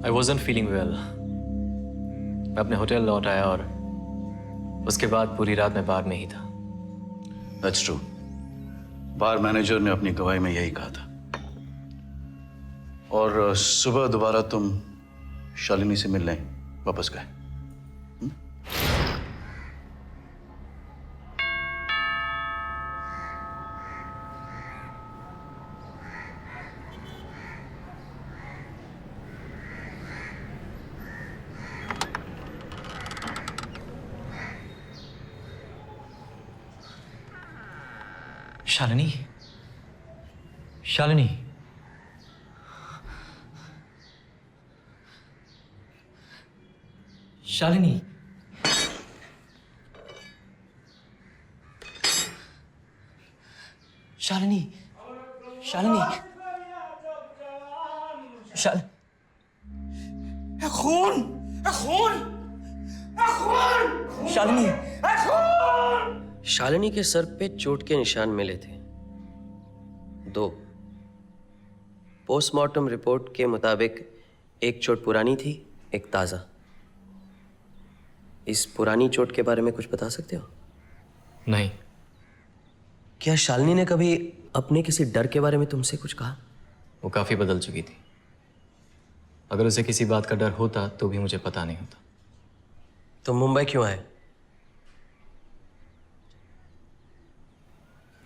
आई wasn't feeling well. मैं अपने hotel लौट आया और उसके बाद पूरी रात मैं बार में ही था। That's true. बार मैनेजर ने अपनी गवाही में यही कहा था। और सुबह दोबारा तुम शालिनी से मिलने वापस गए। शालिनी, शालिनी, शालिनी, शालिनी, शालिनी, खून, खून, खून, शालिनी, शालिनी के सर पे चोट के निशान मिले थे, 2। पोस्टमार्टम रिपोर्ट के मुताबिक एक चोट पुरानी थी, एक ताजा। इस पुरानी चोट के बारे में कुछ बता सकते हो? नहीं। क्या शालिनी ने कभी अपने किसी डर के बारे में तुमसे कुछ कहा? वो काफी बदल चुकी थी। अगर उसे किसी बात का डर होता तो भी मुझे पता नहीं होता। तुम मुंबई क्यों आए?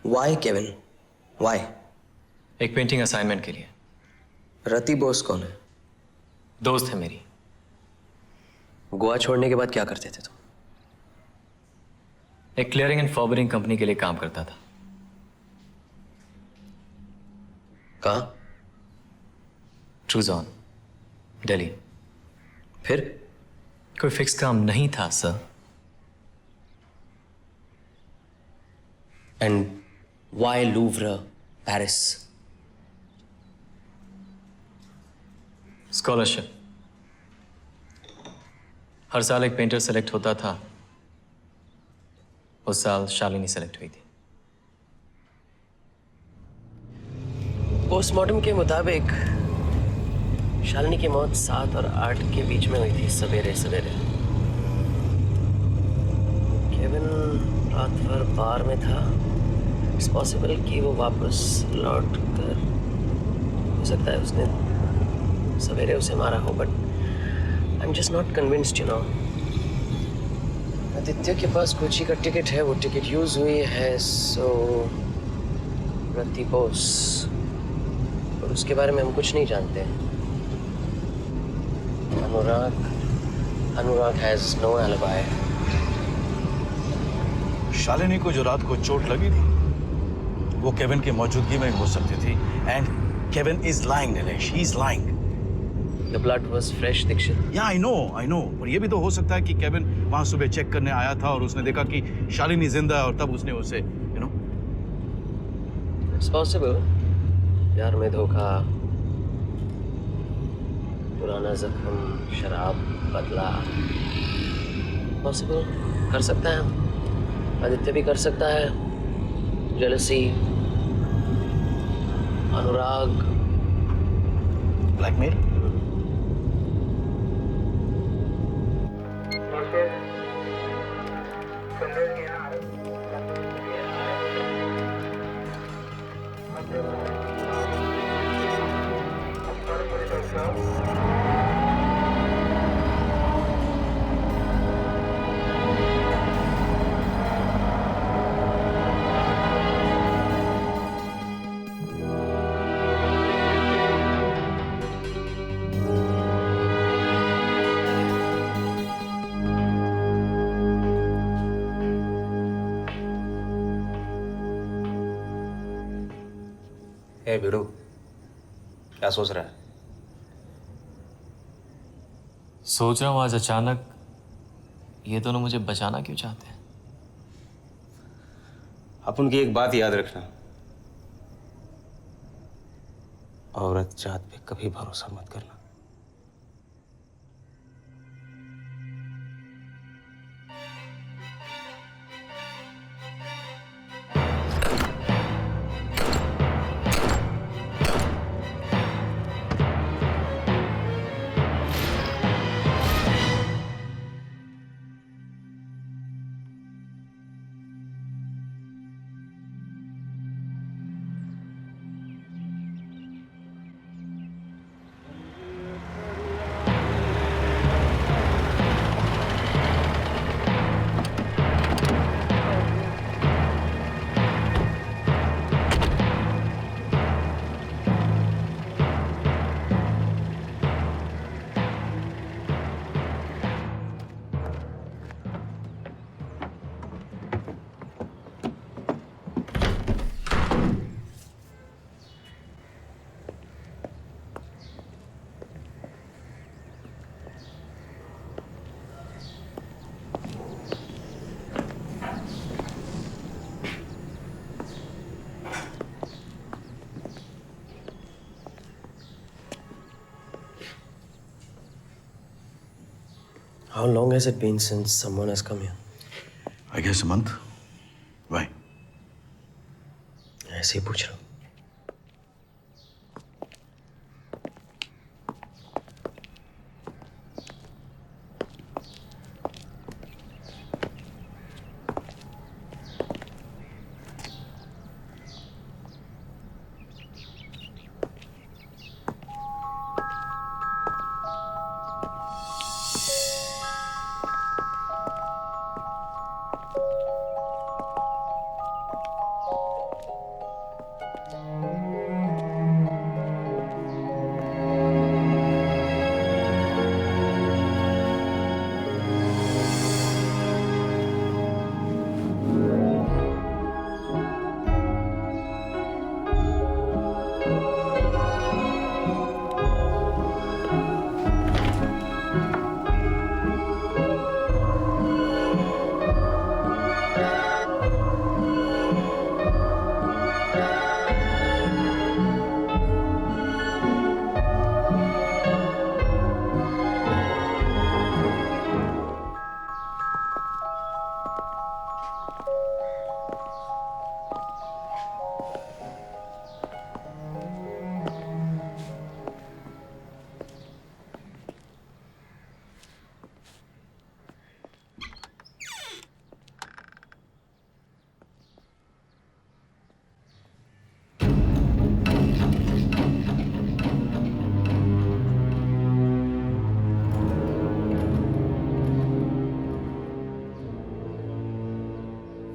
Why Kevin, why? एक पेंटिंग असाइनमेंट के लिए। रति बोस कौन है? दोस्त है मेरी। गोवा छोड़ने के बाद क्या करते थे तुम? एक क्लियरिंग एंड फॉरवर्डिंग कंपनी के लिए काम करता था। कहाँ? ट्रूजॉन, दिल्ली। फिर? कोई फिक्स काम नहीं था sir. And why Louvre, Paris? Scholarship. हर साल एक पेंटर सेलेक्ट होता था। उस साल शालिनी सेलेक्ट हुई थी। पोस्टमार्टम के मुताबिक शालिनी की मौत 7 और 8 के बीच में हुई थी, सवेरे सवेरे। केविन रात भर बार में था। इट्स पॉसिबल कि वो वापस लौट कर, हो सकता है उसने सवेरे उसे मारा हो, but I am just not convinced, you know. Aditya के पास कोची का टिकट है, वो टिकट यूज हुई है, सो रति बोस, और उसके बारे में हम कुछ नहीं जानते। अनुराग हैज नो एलिबाई। शालिनी को जो रात को चोट लगी थी वो केविन की मौजूदगी में हो सकती थी। And Kevin is lying, Nilesh, he is lying. The blood was fresh, Dikshit. या आई नो। और ये भी तो हो सकता है कि केविन वहां सुबह चेक करने आया था और उसने देखा कि शालिनी जिंदा है और तब उसने उसे It's possible। प्यार में धोखा, पुराना जख्म, शराब, बदला, पॉसिबल, कर सकता है। आदित्य भी कर सकता है। जेलसी, अनुराग, ब्लैकमेल। ए वीरू, क्या सोच रहा है? सोच रहा हूं आज अचानक ये दोनों मुझे बचाना क्यों चाहते हैं। आप उनकी एक बात याद रखना, औरत जात पे कभी भरोसा मत करना। How long has it been since someone has come here? I guess a month. Why? ऐसे ही पूछ रहा हूँ.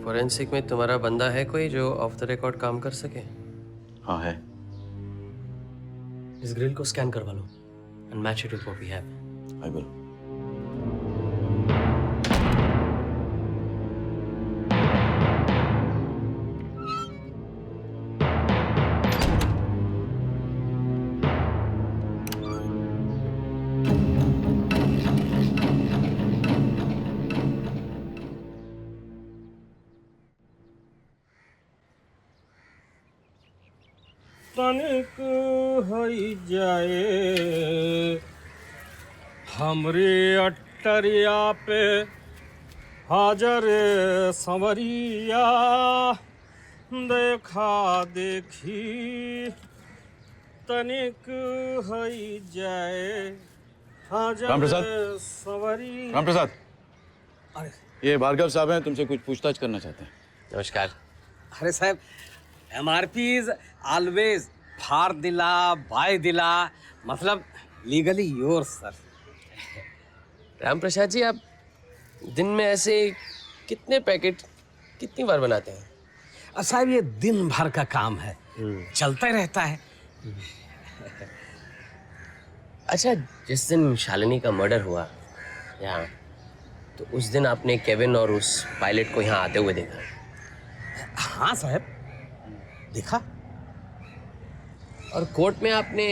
फोरेंसिक में तुम्हारा बंदा है कोई जो ऑफ द रिकॉर्ड काम कर सके? हाँ है. इस ग्रिल को स्कैन करवा लो and match it with what we have. I will. तनिक हई जाए हमरे अटरिया पे हाजर संवरिया देखा देखी तनिक हई जाए हाजर रामप्रसाद। संवरिया. रामप्रसाद, अरे ये भार्गव साहब हैं, तुमसे कुछ पूछताछ करना चाहते हैं. नमस्कार. अरे साहब, MRP is always फार दिला बाय दिला, मतलब legally your sir. Ram Prasad ji, आप दिन में ऐसे कितने पैकेट कितनी बार बनाते हैं? साहब ये दिन भर का काम है, चलता रहता है. अच्छा, जिस दिन शालिनी का मर्डर हुआ यहाँ, तो उस दिन आपने केविन और उस पायलट को यहाँ आते हुए देखा? हाँ साहब, देखा. और कोर्ट में आपने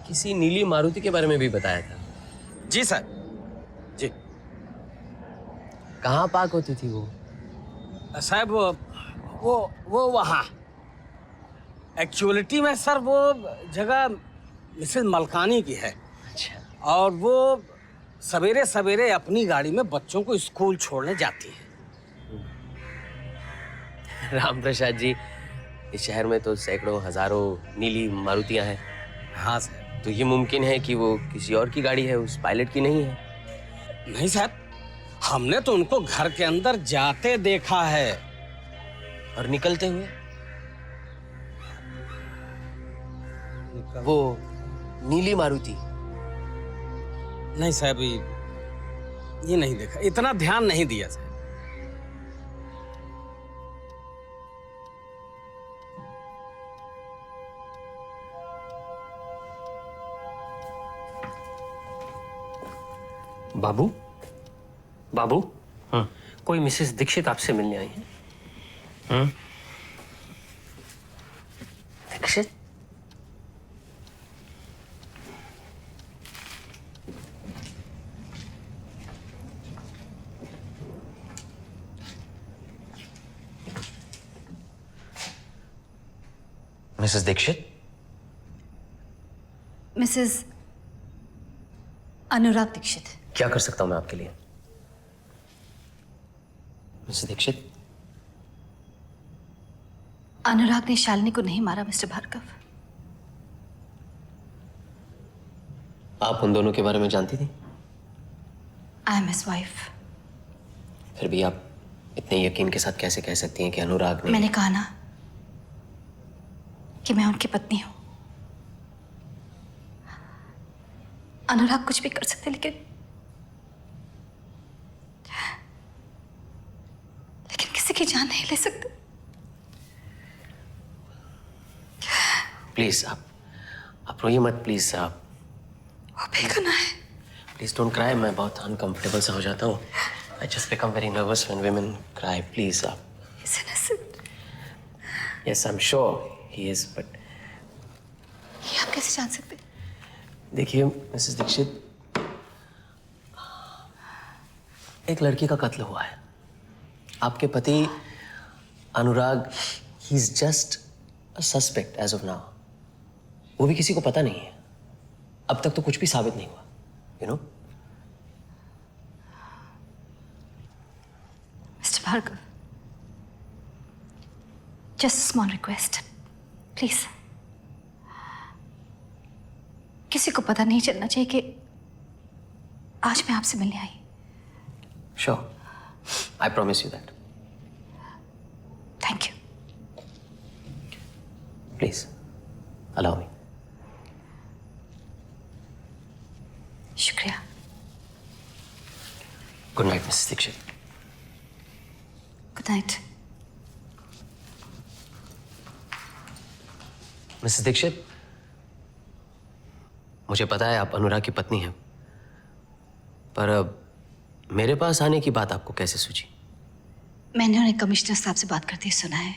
किसी नीली मारुति के बारे में भी बताया था. जी सर, जी. कहाँ पार्क होती थी वो? साहब वो वहाँ एक्चुअलिटी में सर वो जगह मिसेस मलकानी की है. अच्छा. और वो सवेरे सवेरे अपनी गाड़ी में बच्चों को स्कूल छोड़ने जाती है. राम प्रसाद जी, इस शहर में तो सैकड़ों हजारों नीली मारुतियां हैं. हाँ साहब. तो ये मुमकिन है कि वो किसी और की गाड़ी है, उस पायलट की नहीं है? नहीं साहब, हमने तो उनको घर के अंदर जाते देखा है. और निकलते हुए? वो नीली मारुति? नहीं साहब, ये नहीं देखा, इतना ध्यान नहीं दिया साहब. बाबू, बाबू, कोई मिसेस दीक्षित आपसे मिलने आई है. दीक्षित? मिसेस दीक्षित? मिसेस अनुराग दीक्षित. क्या कर सकता हूं मैं आपके लिए? मिसेस दीक्षित, अनुराग ने शालिनी को नहीं मारा मिस्टर भार्गव। आप उन दोनों के बारे में जानती थी? I am his wife. फिर भी आप इतने यकीन के साथ कैसे कह सकती हैं कि अनुराग ने? मैंने कहा ना कि मैं उनकी पत्नी हूं। अनुराग कुछ भी कर सकते, लेकिन किसी की जान नहीं ले सकते। प्लीज आप रोइए मत, प्लीज। आप वो बेगुनाह है। Please don't cry. मैं बहुत अनकंफर्टेबल सा हो जाता हूँ। I just become very nervous when women cry. Please आप। He's innocent। Yes, I am sure he is, but ये आप कैसे जान सकते? देखिए मिसेस दीक्षित, एक लड़की का कत्ल हुआ है। आपके पति Anurag, he is just a suspect as of now. वो भी किसी को पता नहीं है। अब तक तो कुछ भी साबित नहीं हुआ, you know. Mister Bhargav, just small request, please. किसी को पता नहीं चलना चाहिए कि आज मैं आपसे मिलने आई। Sure, I promise you that. Thank you. Please allow me. शुक्रिया। Good night Mrs Dikshit. Good night. Mrs Dikshit, मुझे पता है आप अनुराग की पत्नी हैं, पर मेरे पास आने की बात आपको कैसे सूझी? मैंने उन्हें कमिश्नर साहब से बात करते हुए सुना है।